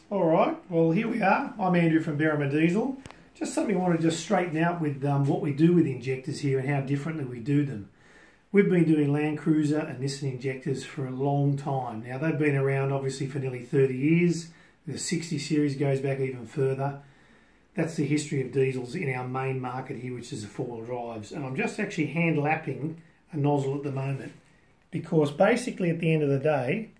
Alright, well here we are. I'm Andrew from Berrima Diesel. Just something I want to just straighten out with what we do with injectors here and how differently we do them. We've been doing Land Cruiser and Nissan injectors for a long time. Now they've been around obviously for nearly 30 years. The 60 series goes back even further. That's the history of diesels in our main market here, which is the four-wheel drives. And I'm just actually hand lapping a nozzle at the moment because basically at the end of the day,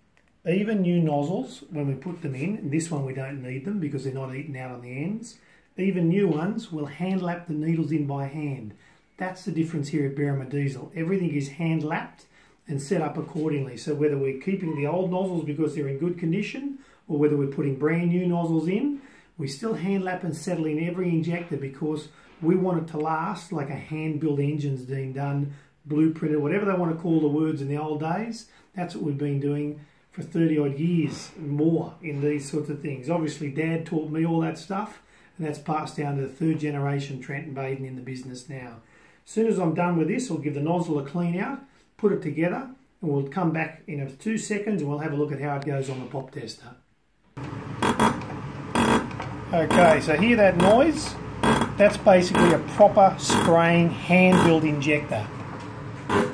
even new nozzles, when we put them in, and this one we don't need them because they're not eaten out on the ends, even new ones will hand lap the needles in by hand. That's the difference here at Berrima Diesel. Everything is hand lapped and set up accordingly. So whether we're keeping the old nozzles because they're in good condition or whether we're putting brand new nozzles in, we still hand lap and settle in every injector because we want it to last like a hand-built engine's being done, blueprinted, whatever they want to call the words in the old days. That's what we've been doing for 30 odd years and more in these sorts of things. Obviously Dad taught me all that stuff and that's passed down to the third generation Trent and Baden in the business now. As soon as I'm done with this, I'll give the nozzle a clean out, put it together, and we'll come back in 2 seconds and we'll have a look at how it goes on the pop tester. Okay, so hear that noise? That's basically a proper spraying hand-built injector.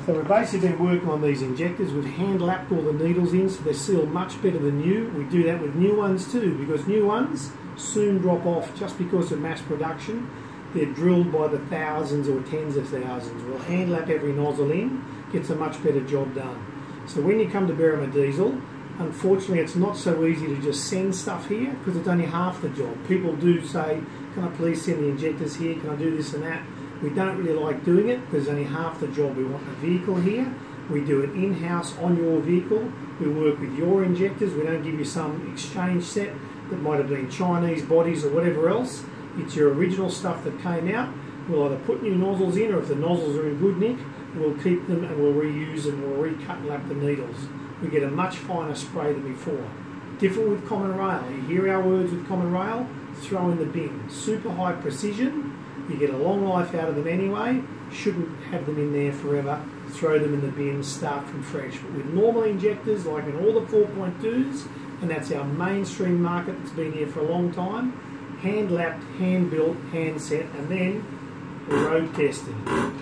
So we've basically been working on these injectors. We've hand-lapped all the needles in so they seal much better than new. We do that with new ones too because new ones soon drop off just because of mass production. They're drilled by the thousands or tens of thousands. We'll hand-lap every nozzle in, gets a much better job done. So when you come to Berrima Diesel, unfortunately it's not so easy to just send stuff here because it's only half the job. People do say, can I please send the injectors here, can I do this and that? We don't really like doing it because it's only half the job. We want the vehicle here. We do it in-house on your vehicle. We work with your injectors. We don't give you some exchange set that might have been Chinese bodies or whatever else. It's your original stuff that came out. We'll either put new nozzles in or if the nozzles are in good nick, we'll keep them and we'll reuse them, we'll recut and lap the needles. We get a much finer spray than before. Different with common rail. You hear our words with common rail, throw in the bin. Super high precision. You get a long life out of them anyway, shouldn't have them in there forever, throw them in the bin, start from fresh. But with normal injectors, like in all the 4.2s, and that's our mainstream market that's been here for a long time, hand-lapped, hand-built, hand-set, and then road tested.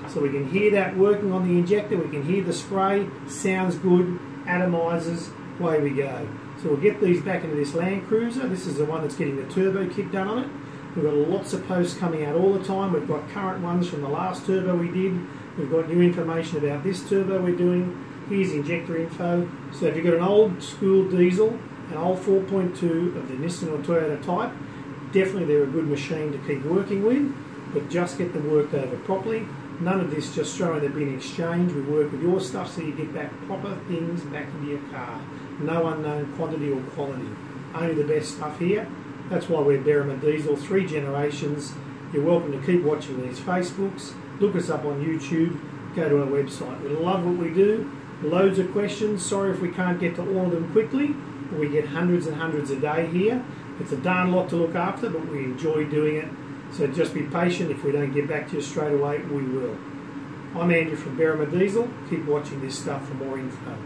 So we can hear that working on the injector, we can hear the spray, sounds good, atomizers, away we go. So we'll get these back into this Land Cruiser. This is the one that's getting the turbo kit done on it. We've got lots of posts coming out all the time. We've got current ones from the last turbo we did. We've got new information about this turbo we're doing. Here's injector info. So if you've got an old school diesel, an old 4.2 of the Nissan or Toyota type, definitely they're a good machine to keep working with, but just get them worked over properly. None of this just throwing the bin exchange. We work with your stuff so you get back proper things back into your car. No unknown quantity or quality. Only the best stuff here. That's why we're Berrima Diesel, 3 generations. You're welcome to keep watching these Facebooks. Look us up on YouTube. Go to our website. We love what we do. Loads of questions. Sorry if we can't get to all of them quickly. We get hundreds and hundreds a day here. It's a darn lot to look after, but we enjoy doing it. So just be patient. If we don't get back to you straight away, we will. I'm Andrew from Berrima Diesel. Keep watching this stuff for more info.